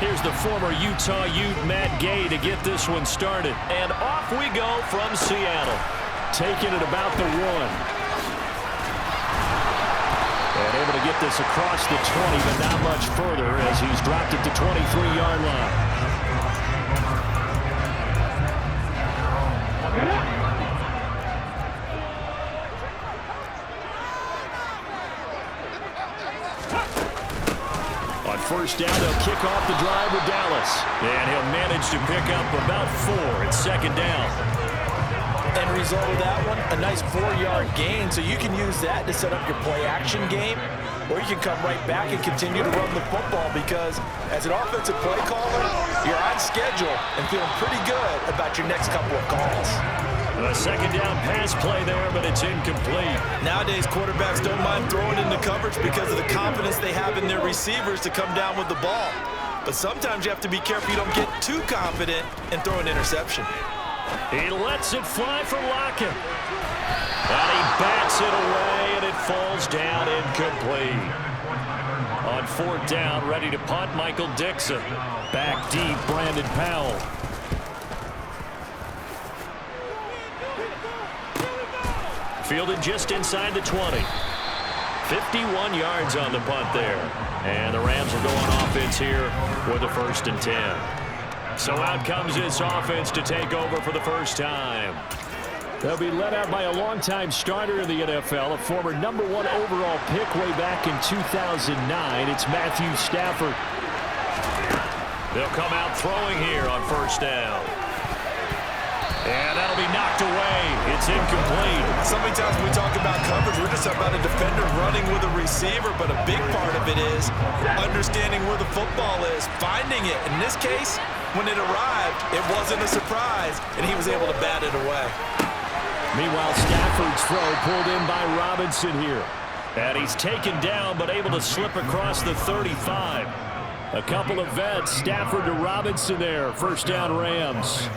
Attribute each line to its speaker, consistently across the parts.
Speaker 1: Here's the former Utah Ute, Matt Gay, to get this one started. And off we go from Seattle. Taking it about the 1. And able to get this across the 20, but not much further as he's dropped it to 23-yard line. On first down, they'll kick off the drive with Dallas. And he'll manage to pick up about 4 at second down.
Speaker 2: End result of that one, a nice 4-yard gain, so you can use that to set up your play-action game, or you can come right back and continue to run the football because as an offensive play caller, you're on schedule and feeling pretty good about your next couple of calls.
Speaker 1: A second down pass play there, but it's incomplete.
Speaker 2: Nowadays, quarterbacks don't mind throwing into coverage because of the confidence they have in their receivers to come down with the ball. But sometimes you have to be careful you don't get too confident and throw an interception.
Speaker 1: He lets it fly for Lockett. And he bats it away, and it falls down incomplete. On fourth down, ready to punt, Michael Dixon. Back deep, Brandon Powell. Fielded just inside the 20. 51 yards on the punt there. And the Rams are going offense here with a 1st and 10. So out comes this offense to take over for the first time. They'll be led out by a longtime starter in the NFL, a former #1 overall pick way back in 2009. It's Matthew Stafford. They'll come out throwing here on first down. And that'll be knocked away. It's incomplete.
Speaker 2: So many times when we talk about coverage, we're just talking about a defender running with a receiver, but a big part of it is understanding where the football is, finding it. In this case, when it arrived, it wasn't a surprise, and he was able to bat it away.
Speaker 1: Meanwhile, Stafford's throw pulled in by Robinson here. And he's taken down, but able to slip across the 35. A couple of vets, Stafford to Robinson there. First down, Rams.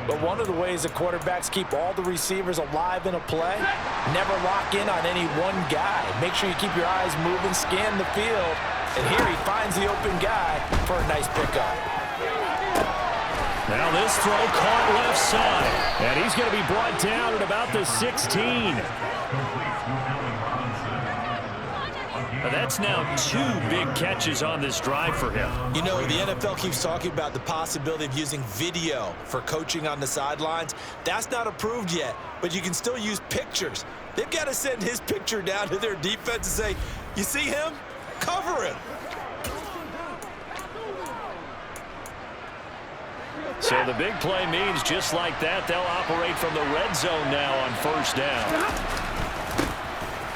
Speaker 2: But one of the ways that quarterbacks keep all the receivers alive in a play, never lock in on any one guy. Make sure you keep your eyes moving, scan the field. And here he finds the open guy for a nice pickup.
Speaker 1: Now this throw caught left side. And he's going to be brought down at about the 16. That's now 2 big catches on this drive for him.
Speaker 2: You know, the NFL keeps talking about the possibility of using video for coaching on the sidelines. That's not approved yet, but you can still use pictures. They've got to send his picture down to their defense and say, you see him? Cover him.
Speaker 1: So the big play means just like that, they'll operate from the red zone now on first down.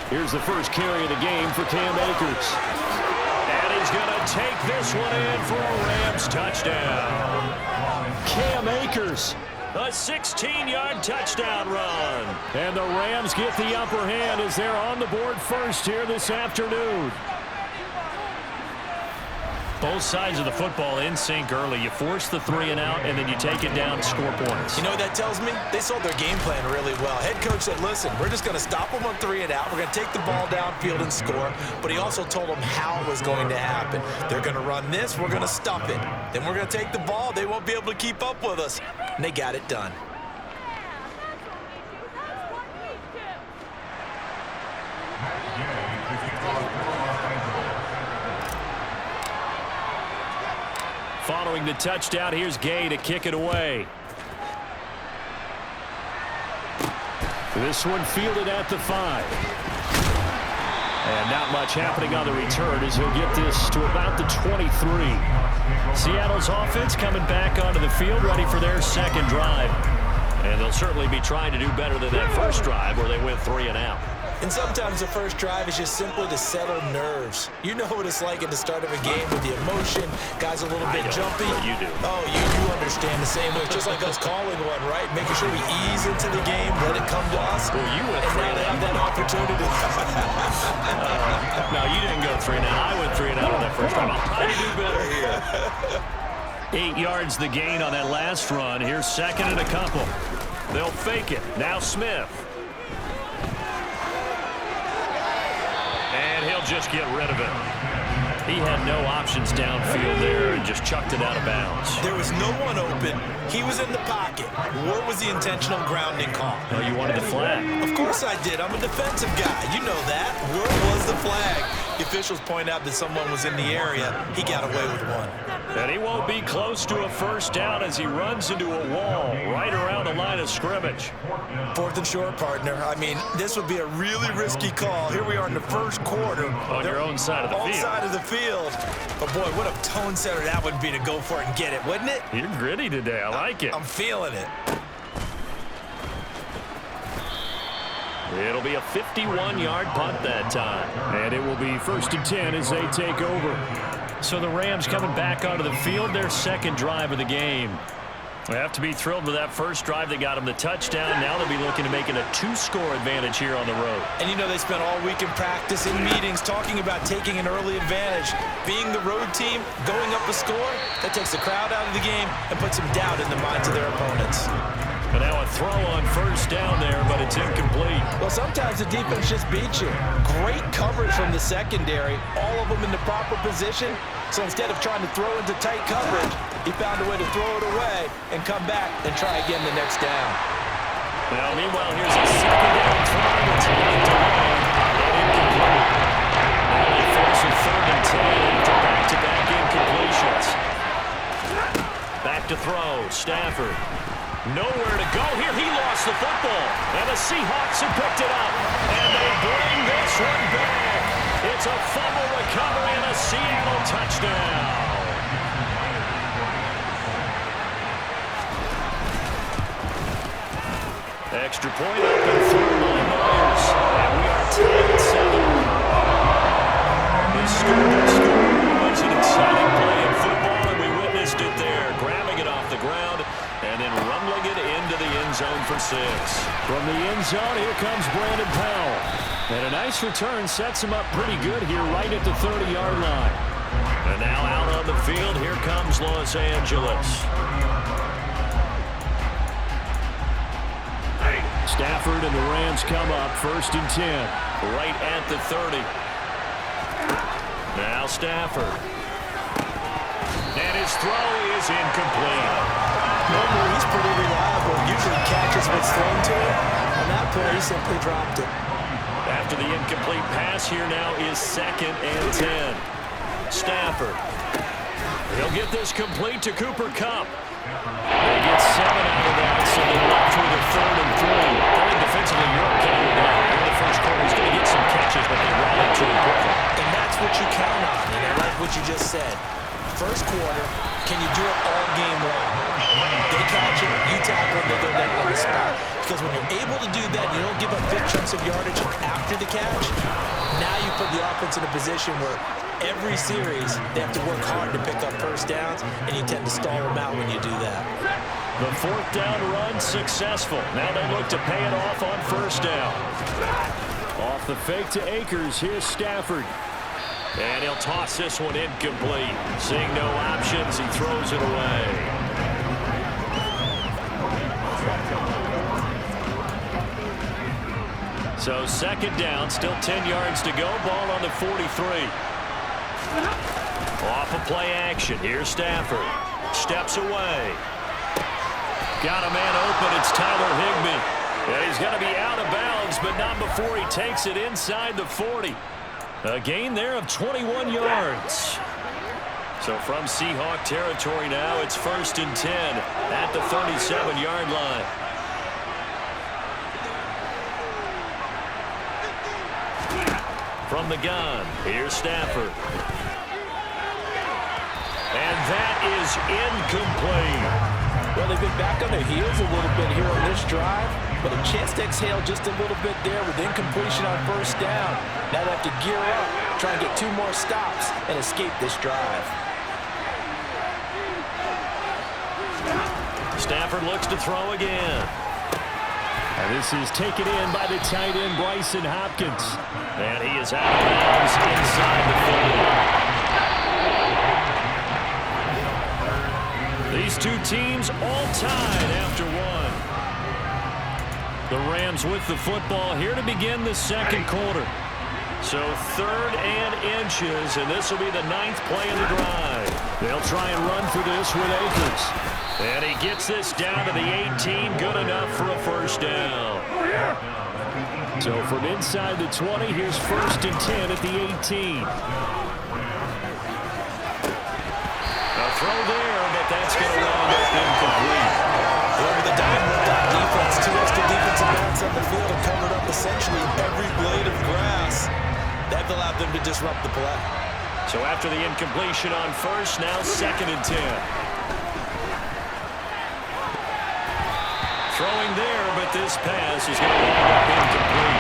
Speaker 1: Here's the first carry of the game for Cam Akers. And he's going to take this one in for a Rams touchdown. Cam Akers, a 16-yard touchdown run. And the Rams get the upper hand as they're on the board first here this afternoon. Both sides of the football in sync early. You force the 3 and out, and then you take it down, score points.
Speaker 2: You know what that tells me? They sold their game plan really well. Head coach said, listen, we're just going to stop them on 3 and out. We're going to take the ball downfield and score. But he also told them how it was going to happen. They're going to run this. We're going to stuff it. Then we're going to take the ball. They won't be able to keep up with us. And they got it done.
Speaker 1: Following the touchdown, here's Gay to kick it away. This one fielded at the 5. And not much happening on the return as he'll get this to about the 23. Seattle's offense coming back onto the field, ready for their second drive. And they'll certainly be trying to do better than that first drive where they went 3 and out.
Speaker 2: And sometimes the first drive is just simply to settle nerves. You know what it's like at the start of a game with the emotion. Guys a little bit jumpy.
Speaker 1: You do.
Speaker 2: Oh, you understand the same way. It's just like us calling one, right? Making sure we ease into the game, let it come to us.
Speaker 1: Well, you went
Speaker 2: and
Speaker 1: 3
Speaker 2: now
Speaker 1: and
Speaker 2: they
Speaker 1: out.
Speaker 2: have that opportunity.
Speaker 1: No, you didn't go 3 and out. I went 3 and out on that first drive. I'll try to do better here. 8 yards the gain on that last run. Here's second and a couple. They'll fake it. Now Smith. And he'll just get rid of it. He had no options downfield there and just chucked it out of bounds.
Speaker 2: There was no one open. He was in the pocket. What was the intentional grounding call?
Speaker 1: Oh, you wanted the flag.
Speaker 2: Of course I did. I'm a defensive guy. You know that. Where was the flag? The officials point out that someone was in the area. He got away with one.
Speaker 1: And he won't be close to a first down as he runs into a wall right around the line of scrimmage.
Speaker 2: 4th and short, partner. I mean, this would be a really risky call. Here we are in the first quarter.
Speaker 1: On your own side of the field.
Speaker 2: On side of the field. But, boy, what a tone setter that would be to go for it and get it, wouldn't it?
Speaker 1: You're gritty today. I like it.
Speaker 2: I'm feeling it.
Speaker 1: It'll be a 51-yard punt that time. And it will be 1st and 10 as they take over. So the Rams coming back onto the field, their second drive of the game. They have to be thrilled with that first drive that got them the touchdown. Now they'll be looking to make it a 2-score advantage here on the road.
Speaker 2: And you know they spent all week in practice, in meetings, talking about taking an early advantage. Being the road team, going up a score, that takes the crowd out of the game and puts some doubt in the minds of their opponents.
Speaker 1: But now a throw on first down there, but it's incomplete.
Speaker 2: Well, sometimes the defense just beats you. Great coverage from the secondary, all of them in the proper position. So instead of trying to throw into tight coverage, he found a way to throw it away and come back and try again the next down.
Speaker 1: Now, meanwhile, here's a second down throw that's knocked away and incomplete. Now they force a 3rd and 10 after back-to-back incompletions. Back to throw, Stafford. Nowhere to go here. He lost the football. And the Seahawks have picked it up. And they bring this one back. It's a fumble recovery and a Seattle touchdown. Extra point up and through by Myers. And we are tied at 7. This score was an exciting play in football, and we witnessed it there. Grabbing it off the ground and then rumbling it into the end zone for 6. From the end zone, here comes Brandon Powell. And a nice return sets him up pretty good here right at the 30-yard line. And now out on the field, here comes Los Angeles. Stafford and the Rams come up 1st and 10. Right at the 30. Now Stafford. And his throw is incomplete.
Speaker 2: Normally, he's pretty reliable. Usually catches what's thrown to him. On that play, he simply dropped it.
Speaker 1: After the incomplete pass, here now is 2nd and 10. Stafford. He'll get this complete to Cooper Kupp. They get 7 out of that, so they're left with a 3rd and 3. I think defensively, you're okay with that. In the first quarter, he's going to get some catches, but they rallied too quickly.
Speaker 2: And that's what you count on, and I like what you just said. First quarter, can you do it all game long? They catch it, you tackle it, they go down on the spot. Because when you're able to do that, you don't give up big chunks of yardage after the catch. Now you put the offense in a position where every series they have to work hard to pick up first downs, and you tend to stall them out when you do that.
Speaker 1: The 4th down run successful. Now they look to pay it off on first down. Off the fake to Akers, here's Stafford. And he'll toss this one incomplete. Seeing no options, he throws it away. So 2nd down, still 10 yards to go. Ball on the 43. Off of play action. Here's Stafford. Steps away. Got a man open. It's Tyler Higbee. And he's going to be out of bounds, but not before he takes it inside the 40. A gain there of 21 yards. So from Seahawk territory now, it's 1st and 10 at the 37-yard line. From the gun, here's Stafford. And that is incomplete.
Speaker 2: Well, they've been back on their heels a little bit here on this drive, but a chance to exhale just a little bit there with incompletion on first down. Now they have to gear up, try and get 2 more stops and escape this drive.
Speaker 1: Stafford looks to throw again. And this is taken in by the tight end, Bryson Hopkins. And he is out of bounds inside the 40. These two teams all tied after 1. The Rams with the football here to begin the second quarter. So 3rd and inches, and this will be the 9th play of the drive. They'll try and run for this with Akers. And he gets this down to the 18, good enough for a first down. So from inside the 20, here's 1st and 10 at the 18. A throw there, but that's going to wind up incomplete.
Speaker 2: Over the dime with that defense, 2 extra defensive backs on the field have covered up essentially every blade of grass. That allowed them to disrupt the play.
Speaker 1: So after the incompletion on 1st, now 2nd and 10. Throwing there, but this pass is going to wind up incomplete.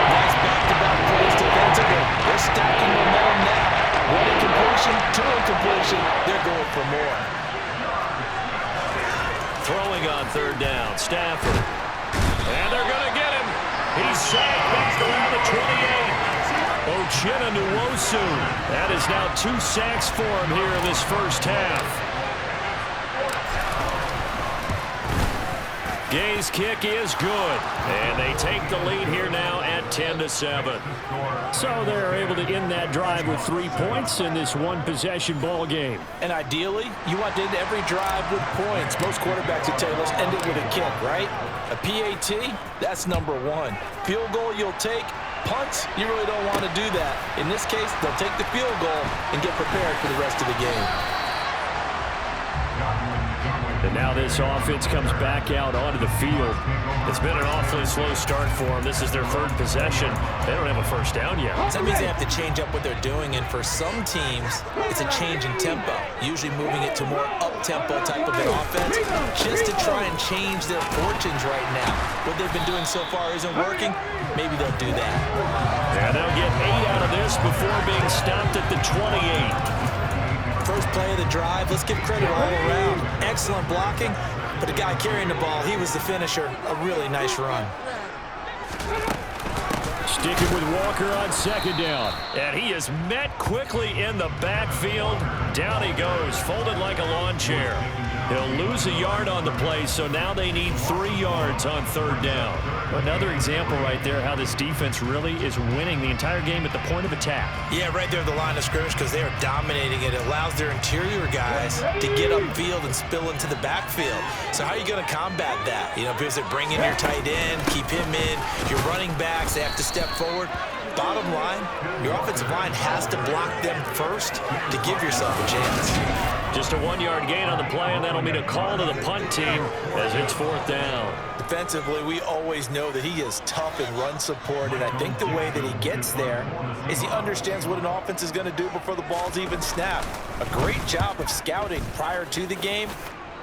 Speaker 2: Nice back-to-back plays defensively. They're stacking momentum now. 1 incompletion, 2 incompletion. They're going for more.
Speaker 1: Throwing on 3rd down, Stafford. And they're going to get him. He's sacked back around the 28. Uchenna Nwosu. That is now 2 sacks for him here in this first half. Gay's kick is good, and they take the lead here now at 10-7. So they're able to end that drive with 3 points in this one-possession ball game.
Speaker 2: And ideally, you want to end every drive with points. Most quarterbacks would tell you, let's end it with a kick, right? A PAT, that's number 1. Field goal you'll take. Punts, you really don't want to do that. In this case, they'll take the field goal and get prepared for the rest of the game.
Speaker 1: And now this offense comes back out onto the field. It's been an awfully slow start for them. This is their 3rd possession. They don't have a first down yet.
Speaker 2: That means they have to change up what they're doing, and for some teams, it's a change in tempo, usually moving it to more up-tempo type of an offense, just to try and change their fortunes right now. What they've been doing so far isn't working. Maybe they'll do that.
Speaker 1: And they'll get 8 out of this before being stopped at the 28.
Speaker 2: First play of the drive, let's give credit all around. Excellent blocking, but the guy carrying the ball, he was the finisher. A really nice run.
Speaker 1: Sticking with Walker on 2nd down. And he is met quickly in the backfield. Down he goes, folded like a lawn chair. He'll lose a yard on the play, so now they need 3 yards on 3rd down. Another example right there how this defense really is winning the entire game at the point of attack.
Speaker 2: Yeah, right there at the line of scrimmage because they are dominating it. It allows their interior guys to get upfield and spill into the backfield. So how are you going to combat that? You know, because they bring in your tight end, keep him in. Your running backs, they have to step forward. Bottom line, your offensive line has to block them first to give yourself a chance.
Speaker 1: Just a 1-yard gain on the play, and that'll mean a call to the punt team as it's 4th down.
Speaker 2: Defensively, we always know that he is tough in run support, and I think the way that he gets there is he understands what an offense is going to do before the ball's even snapped. A great job of scouting prior to the game,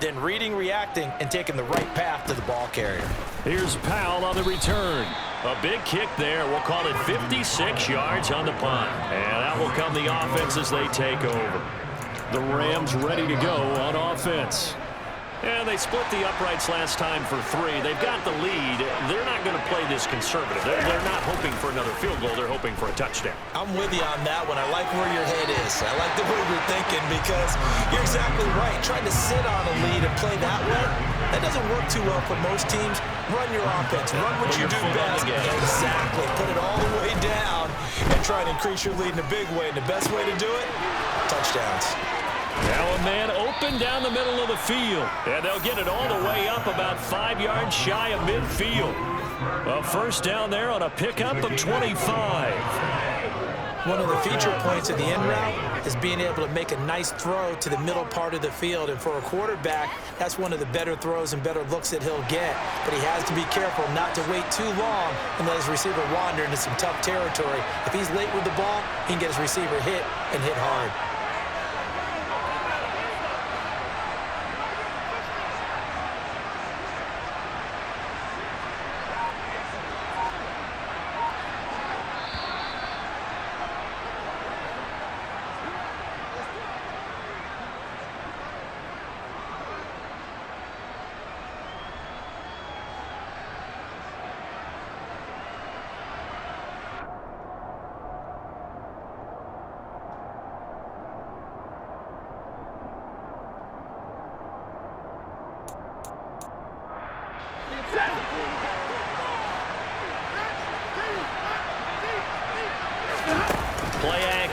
Speaker 2: then reading, reacting, and taking the right path to the ball carrier.
Speaker 1: Here's Powell on the return. A big kick there. We'll call it 56 yards on the punt. And that will come the offense as they take over. The Rams ready to go on offense. And they split the uprights last time for 3. They've got the lead. They're not going to play this conservative. They're not hoping for another field goal. They're hoping for a touchdown.
Speaker 2: I'm with you on that one. I like where your head is. I like the way you're thinking because you're exactly right. Trying to sit on a lead and play that way, that doesn't work too well for most teams. Run your offense. Run what you do best. Exactly. Put it all the way down and try and increase your lead in a big way. And the best way to do it, touchdowns.
Speaker 1: Now a man open down the middle of the field. And they'll get it all the way up about 5 yards shy of midfield. A first down there on a pickup of 25.
Speaker 2: One of the feature points of the end route is being able to make a nice throw to the middle part of the field. And for a quarterback, that's one of the better throws and better looks that he'll get. But he has to be careful not to wait too long and let his receiver wander into some tough territory. If he's late with the ball, he can get his receiver hit and hit hard.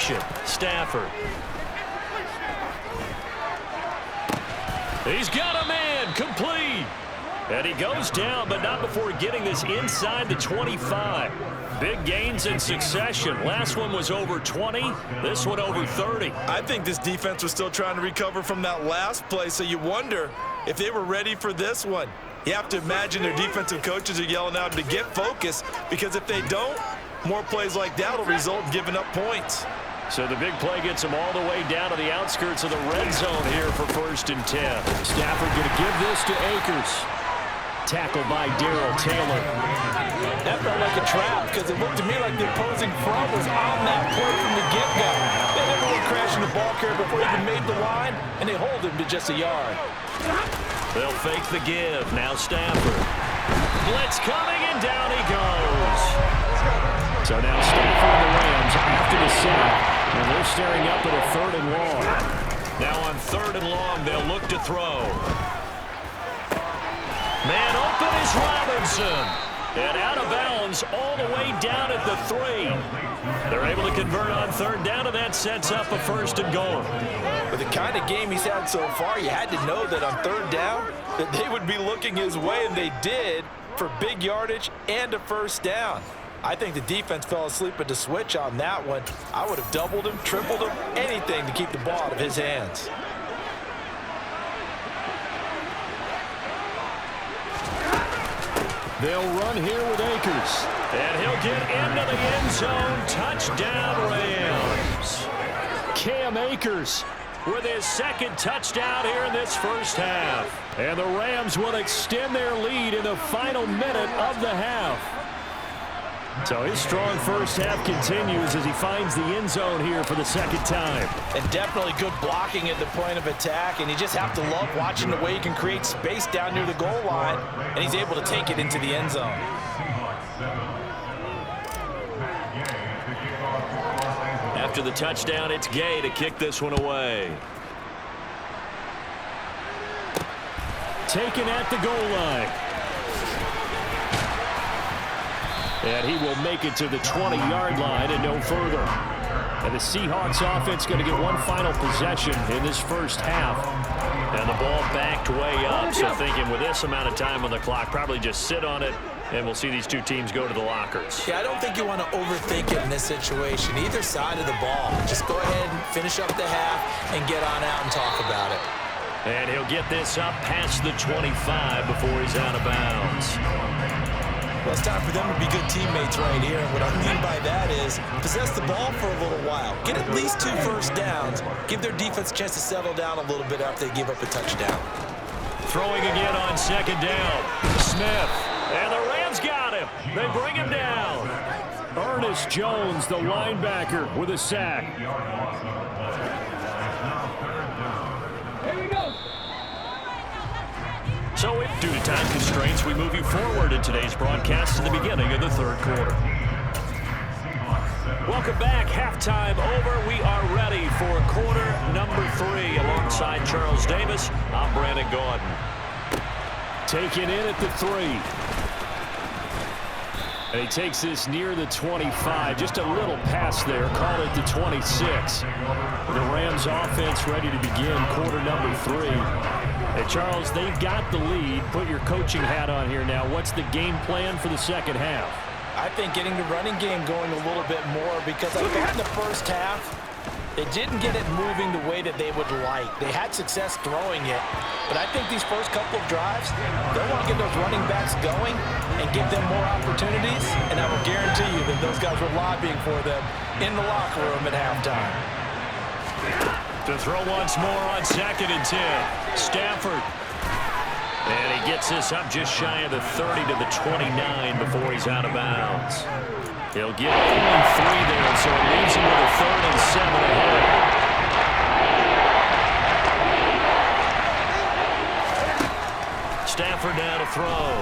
Speaker 1: action. Stafford. He's got a man. Complete. And he goes down, but not before getting this inside the 25. Big gains in succession. Last one was over 20. This one over 30.
Speaker 2: I think this defense was still trying to recover from that last play, so you wonder if they were ready for this one. You have to imagine their defensive coaches are yelling out to get focused, because if they don't, more plays like that will result in giving up points.
Speaker 1: So the big play gets them all the way down to the outskirts of the red zone here for 1st and 10. Stafford going to give this to Akers. Tackled by Darrell Taylor.
Speaker 2: That felt like a trap, because it looked to me like the opposing front was on that play from the get-go. They never went crashing the ball carrier before he even made the line, and they hold him to just a yard.
Speaker 1: They'll fake the give. Now Stafford. Blitz coming, and down he goes. So now Stafford and the Rams after the sack, and they're staring up at a 3rd and long. Now on 3rd and long, they'll look to throw. Man open is Robinson. And out of bounds all the way down at the 3. They're able to convert on 3rd down, and that sets up a 1st and goal.
Speaker 2: With the kind of game he's had so far, you had to know that on 3rd down that they would be looking his way, and they did, for big yardage and a 1st down. I think the defense fell asleep at the switch on that one. I would have doubled him, tripled him, anything to keep the ball out of his hands.
Speaker 1: They'll run here with Akers. And he'll get into the end zone. Touchdown, Rams. Cam Akers with his 2nd touchdown here in this 1st half. And the Rams will extend their lead in the final minute of the half. So his strong 1st half continues as he finds the end zone here for the 2nd time.
Speaker 2: And definitely good blocking at the point of attack, and you just have to love watching the way he can create space down near the goal line, and he's able to take it into the end zone.
Speaker 1: After the touchdown, it's Gay to kick this one away. Taken at the goal line. And he will make it to the 20-yard line and no further. And the Seahawks offense going to get one final possession in this 1st half. And the ball backed way up. So thinking with this amount of time on the clock, probably just sit on it, and we'll see these two teams go to the lockers.
Speaker 2: Yeah, I don't think you want to overthink it in this situation. Either side of the ball. Just go ahead and finish up the half and get on out and talk about it.
Speaker 1: And he'll get this up past the 25 before he's out of bounds.
Speaker 2: Well, it's time for them to be good teammates right here. And what I mean by that is possess the ball for a little while. Get at least 2 1st downs. Give their defense a chance to settle down a little bit after they give up a touchdown.
Speaker 1: Throwing again on 2nd down. Smith. And the Rams got him. They bring him down. Ernest Jones, the linebacker, with a sack. So due to time constraints, we move you forward in today's broadcast to the beginning of the 3rd quarter. Welcome back. Halftime over. We are ready for quarter number 3 alongside Charles Davis. I'm Brandon Gordon. Taken in at the 3. And he takes this near the 25. Just a little pass there. Call it the 26. The Rams offense ready to begin quarter number 3. Hey, Charles, they've got the lead. Put your coaching hat on here now. What's the game plan for the 2nd half?
Speaker 2: I think getting the running game going a little bit more, because I thought in the 1st half, they didn't get it moving the way that they would like. They had success throwing it, but I think these first couple of drives, they'll want to get those running backs going and give them more opportunities, and I will guarantee you that those guys were lobbying for them in the locker room at halftime.
Speaker 1: To throw once more on 2nd and 10. Stafford. And he gets this up just shy of the 30 to the 29 before he's out of bounds. He'll get only 3 there, so it leaves him with a 3rd and 7 ahead. Stafford now to throw.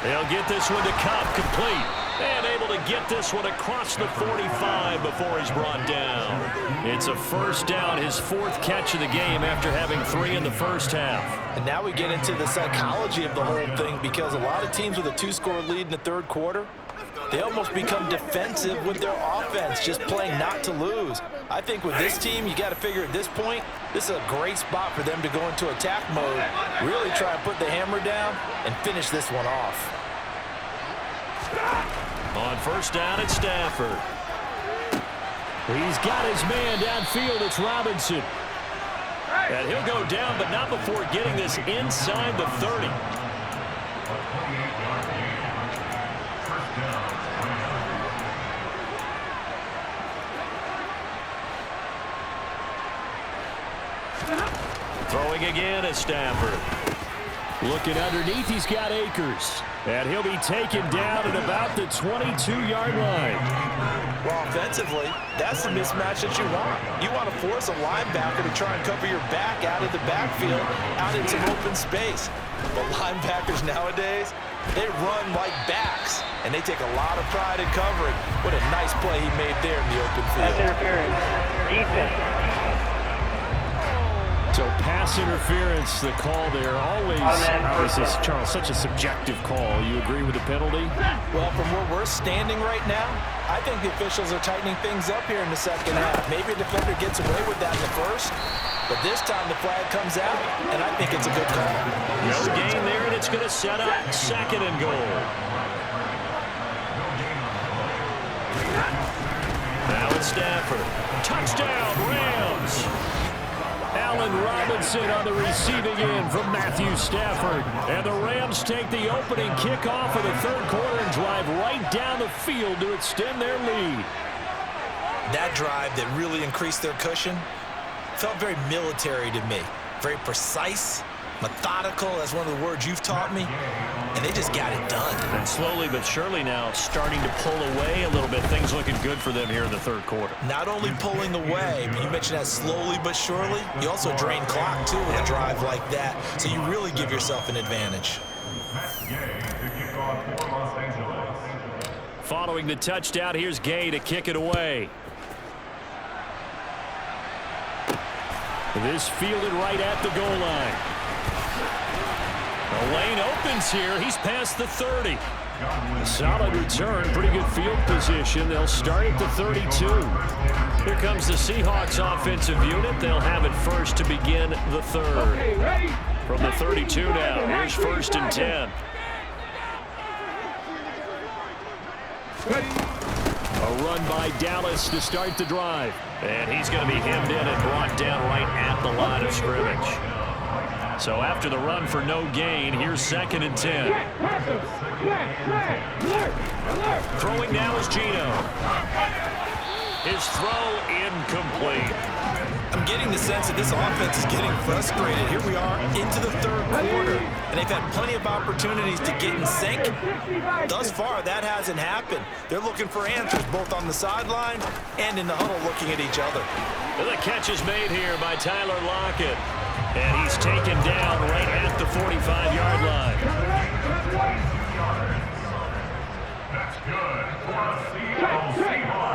Speaker 1: They'll get this one to Cup, complete. And able to get this one across the 45 before he's brought down. It's a 1st down, his 4th catch of the game after having 3 in the 1st half.
Speaker 2: And now we get into the psychology of the whole thing, because a lot of teams with a 2-score lead in the 3rd quarter, They almost become defensive with their offense, just playing not to lose. I think with this team, you got to figure at this point, this is a great spot for them to go into attack mode, really try and put the hammer down and finish this one off.
Speaker 1: On first down, it's Stafford. He's got his man downfield. It's Robinson. And he'll go down, but not before getting this inside the 30. Throwing again is Stafford. Looking underneath, he's got Akers. And he'll be taken down at about the 22-yard line.
Speaker 2: Well, offensively, that's the mismatch that you want. You want to force a linebacker to try and cover your back out of the backfield, out in some open space. But linebackers nowadays, they run like backs, and they take a lot of pride in covering. What a nice play he made there in the open field.
Speaker 3: Pass interference. Defense.
Speaker 1: So pass interference, the call there. Always, Charles, such a subjective call. You agree with the penalty?
Speaker 2: Well, from where we're standing right now, I think the officials are tightening things up here in the second half. Maybe a defender gets away with that in the first, but this time the flag comes out, and I think it's a good call.
Speaker 1: No gain there, and it's going to set up second and goal. Now it's Stafford. Touchdown, Rams! Allen Robinson on the receiving end from Matthew Stafford. And the Rams take the opening kickoff of the third quarter and drive right down the field to extend their lead.
Speaker 2: That drive that really increased their cushion felt very military to me. Very precise, methodical, that's one of the words you've taught me. And they just got it done.
Speaker 1: And slowly but surely now starting to pull away a little bit. Things looking good for them here in the third quarter.
Speaker 2: Not only pulling away, but you mentioned that slowly but surely. You also drain clock, too, with a drive like that. So you really give yourself an advantage.
Speaker 1: Following the touchdown, here's Gay to kick it away. This fielded right at the goal line. The lane opens here. He's past the 30. A solid return. Pretty good field position. They'll start at the 32. Here comes the Seahawks offensive unit. They'll have it first to begin the third. From the 32 now. Here's first and 10. A run by Dallas to start the drive. And he's going to be hemmed in and brought down right at the line of scrimmage. So after the run for no gain, here's second and 10. Throwing now is Gino. His throw incomplete.
Speaker 2: I'm getting the sense that this offense is getting frustrated. Here we are into the third quarter, and they've had plenty of opportunities to get in sync. Thus far, that hasn't happened. They're looking for answers both on the sideline and in the huddle looking at each other.
Speaker 1: The catch is made here by Tyler Lockett, and he's taken down right at the 45-yard line.
Speaker 4: That's good for Seahawks.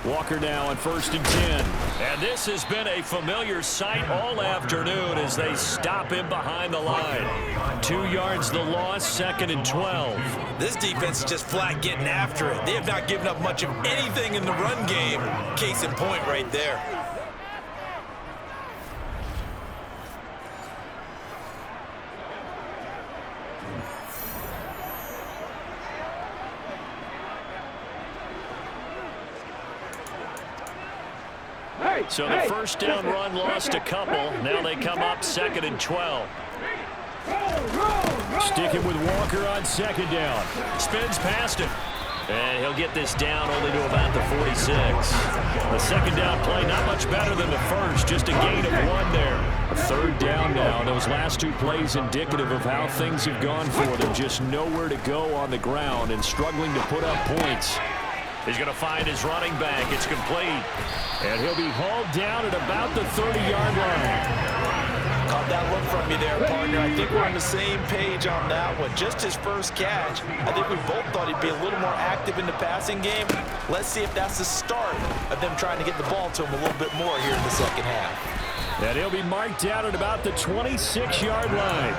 Speaker 1: Walker now on first and 10. And this has been a familiar sight all afternoon as they stop him behind the line. 2 yards the loss, second and 12.
Speaker 2: This defense is just flat getting after it. They have not given up much of anything in the run game. Case in point right there.
Speaker 1: So the first down run lost a couple. Now they come up second and 12. Sticking with Walker on second down. Spins past him. And he'll get this down only to about the 46. The second down play not much better than the first. Just a gain of 1 there. A third down now. Those last 2 plays indicative of how things have gone for them. Just nowhere to go on the ground and struggling to put up points. He's going to find his running back. It's complete. And he'll be hauled down at about the 30-yard line.
Speaker 2: Caught that look from you there, partner. I think we're on the same page on that one. Just his first catch. I think we both thought he'd be a little more active in the passing game. Let's see if that's the start of them trying to get the ball to him a little bit more here in the second half.
Speaker 1: And he'll be marked down at about the 26-yard line.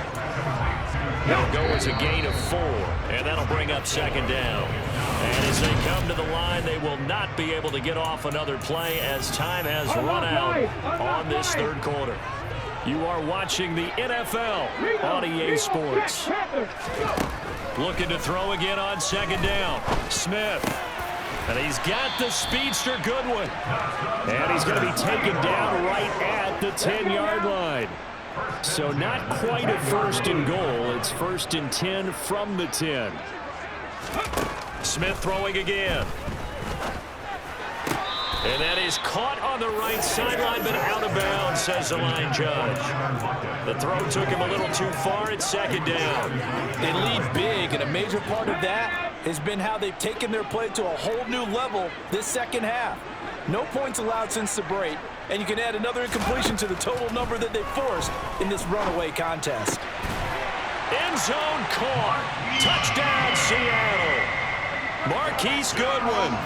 Speaker 1: It'll go as a gain of 4, and that'll bring up second down. And as they come to the line, they will not be able to get off another play as time has run out on this third quarter. You are watching the NFL on EA Sports. Looking to throw again on second down. Smith. And he's got the speedster Goodwin. And he's going to be taken down right at the 10-yard line. So not quite a first and goal. It's first and 10 from the 10. Smith throwing again. And that is caught on the right sideline, but out of bounds, says the line judge. The throw took him a little too far at second down.
Speaker 2: They lead big, and a major part of that has been how they've taken their play to a whole new level this second half. No points allowed since the break, and you can add another incompletion to the total number that they forced in this runaway contest.
Speaker 1: End zone caught. Touchdown, Seattle. Marquise Goodwin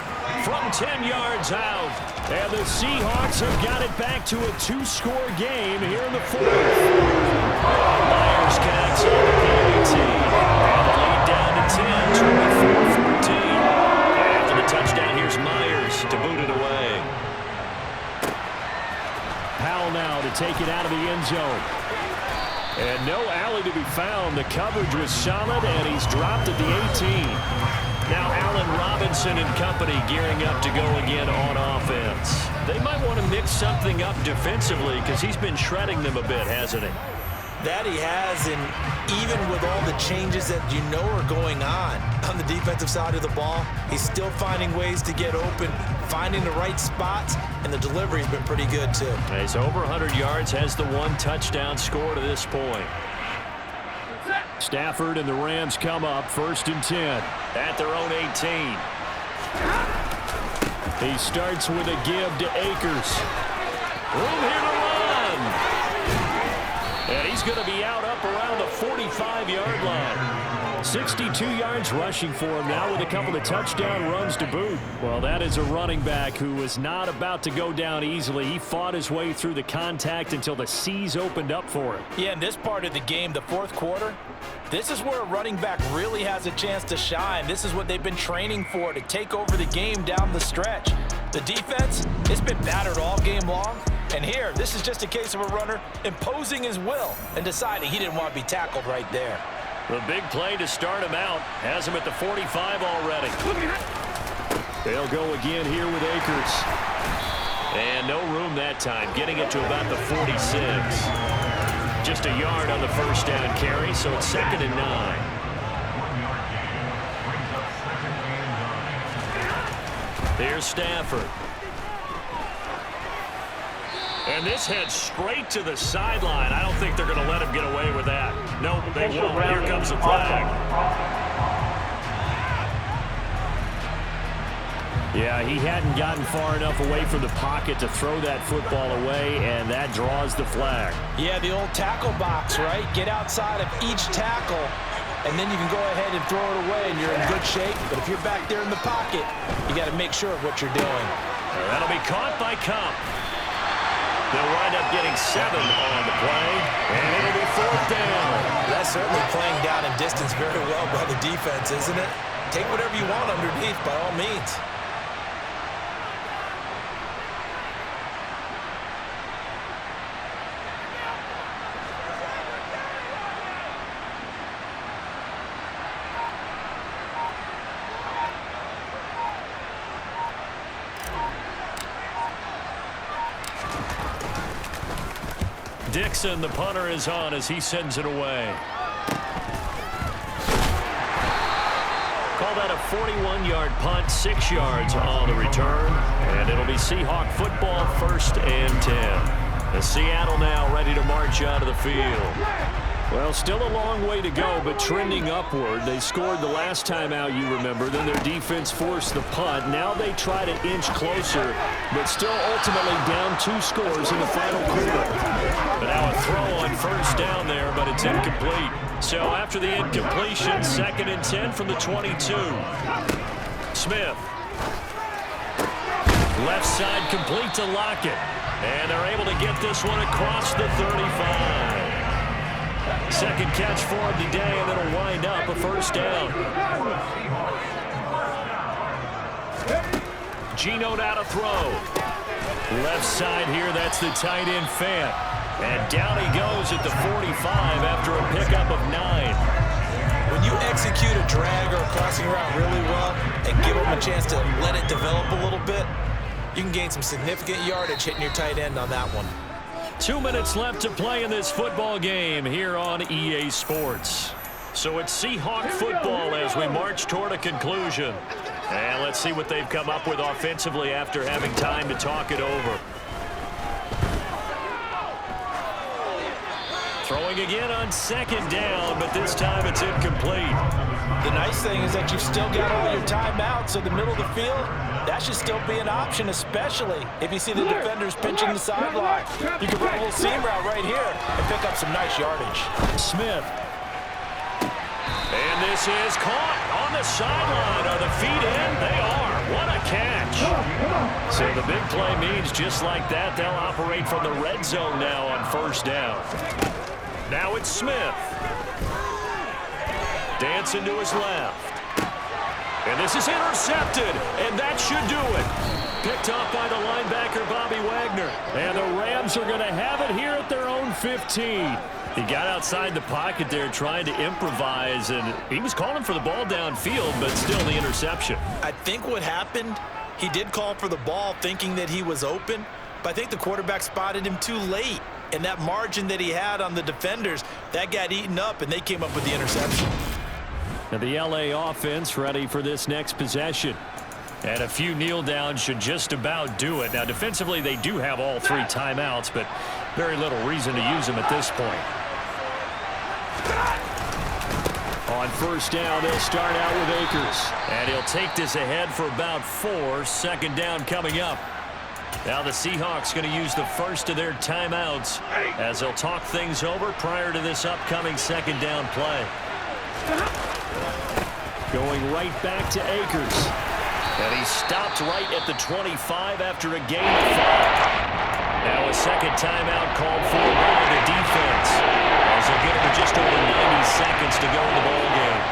Speaker 1: from 10 yards out. And the Seahawks have got it back to a 2-score game here in the fourth. Myers connects on the PAT. And the lead down to 10, 24-14. After the touchdown, here's Myers to boot it away. Powell now to take it out of the end zone. And no alley to be found. The coverage was solid, and he's dropped at the 18. Now Allen Robinson and company gearing up to go again on offense. They might want to mix something up defensively because he's been shredding them a bit, hasn't he?
Speaker 2: That he has, and even with all the changes that you know are going on the defensive side of the ball, he's still finding ways to get open, finding the right spots, and the delivery's been pretty good too.
Speaker 1: He's over 100 yards, has the 1 touchdown score to this point. Stafford and the Rams come up first and 10 at their own 18. He starts with a give to Akers. Room here to run. And he's going to be out up around the 45-yard line. 62 yards rushing for him now with a couple of touchdown runs to boot. Well, that is a running back who was not about to go down easily. He fought his way through the contact until the seas opened up for him.
Speaker 2: Yeah, in this part of the game, the fourth quarter, this is where a running back really has a chance to shine. This is what they've been training for, to take over the game down the stretch. The defense, it's been battered all game long. And here, this is just a case of a runner imposing his will and deciding he didn't want to be tackled right there.
Speaker 1: The big play to start him out has him at the 45 already. They'll go again here with Akers. And no room that time, getting it to about the 46. Just a yard on the first down carry, so it's 2nd and 9. Here's Stafford. And this heads straight to the sideline. I don't think they're going to let him get away with that. No, they won't. Here comes the flag. Yeah, he hadn't gotten far enough away from the pocket to throw that football away, and that draws the flag.
Speaker 2: Yeah, the old tackle box, right? Get outside of each tackle, and then you can go ahead and throw it away, and you're in good shape. But if you're back there in the pocket, you got to make sure of what you're doing.
Speaker 1: That'll be caught by Cup. They'll wind up getting 7 on the play, and it'll be 4th down.
Speaker 2: That's certainly playing down in distance very well by the defense, isn't it? Take whatever you want underneath, by all means.
Speaker 1: Dixon, the punter, is on as he sends it away. Call that a 41-yard punt, 6 yards on the return, and it'll be Seahawk football, 1st and 10. As Seattle now ready to march out of the field. Well, still a long way to go, but trending upward. They scored the last time out, you remember. Then their defense forced the punt. Now they try to inch closer, but still ultimately down 2 scores in the final quarter. But now a throw on first down there, but it's incomplete. So after the incompletion, 2nd and 10 from the 22. Smith. Left side complete to Lockett. And they're able to get this one across the 35. Second catch for him today, and it'll wind up a first down. Geno now to throw. Left side here, that's the tight end Fant. And down he goes at the 45 after a pickup of 9.
Speaker 2: When you execute a drag or a crossing route really well and give them a chance to let it develop a little bit, you can gain some significant yardage hitting your tight end on that one.
Speaker 1: 2 minutes left to play in this football game here on EA Sports. So it's Seahawk football as we march toward a conclusion. And let's see what they've come up with offensively after having time to talk it over. Throwing again on second down, but this time it's incomplete.
Speaker 2: The nice thing is that you've still got all your timeouts in the middle of the field. That should still be an option, especially if you see the defenders pinching the sideline. You can run a little seam route right here and pick up some nice yardage.
Speaker 1: Smith. And this is caught on the sideline. Are the feet in? They are. What a catch. So the big play means just like that, they'll operate from the red zone now on first down. Now it's Smith. Dancing to his left. And this is intercepted, and that should do it. Picked off by the linebacker, Bobby Wagner. And the Rams are going to have it here at their own 15. He got outside the pocket there trying to improvise, and he was calling for the ball downfield, but still the interception.
Speaker 2: I think what happened, he did call for the ball thinking that he was open, but I think the quarterback spotted him too late. And that margin that he had on the defenders, that got eaten up, and they came up with the interception.
Speaker 1: Now the LA offense ready for this next possession. And a few kneel downs should just about do it. Now defensively they do have all 3 timeouts, but very little reason to use them at this point. On first down, they'll start out with Akers. And he'll take this ahead for about 4. Second down coming up. Now the Seahawks going to use the first of their timeouts as they'll talk things over prior to this upcoming second down play. Going right back to Akers. And he stopped right at the 25 after a gain of 5. Now a second timeout called for by the defense, as they'll get him just over 90 seconds to go in the ballgame.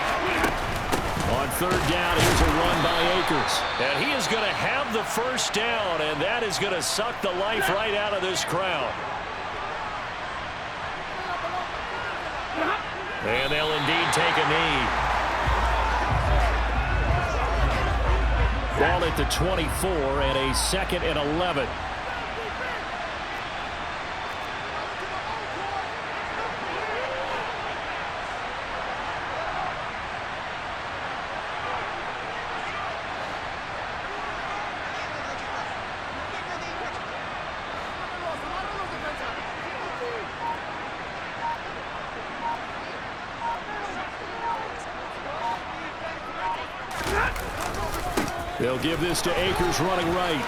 Speaker 1: On third down, here's a run by Akers. And he is going to have the first down, and that is going to suck the life right out of this crowd. And they'll indeed take a knee. Ball at the 24 and a 2nd and 11. They'll give this to Akers running right.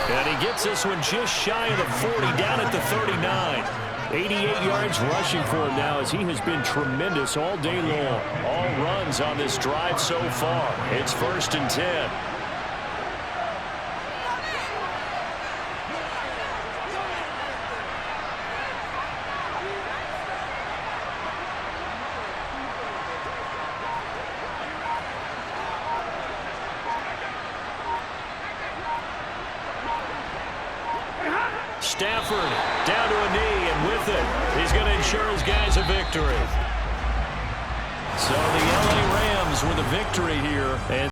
Speaker 1: And he gets this one just shy of the 40, down at the 39. 88 yards rushing for him now, as he has been tremendous all day long. All runs on this drive so far. It's 1st and 10. Stafford down to a knee, and with it, he's going to ensure his guys a victory. So the LA Rams with a victory here. And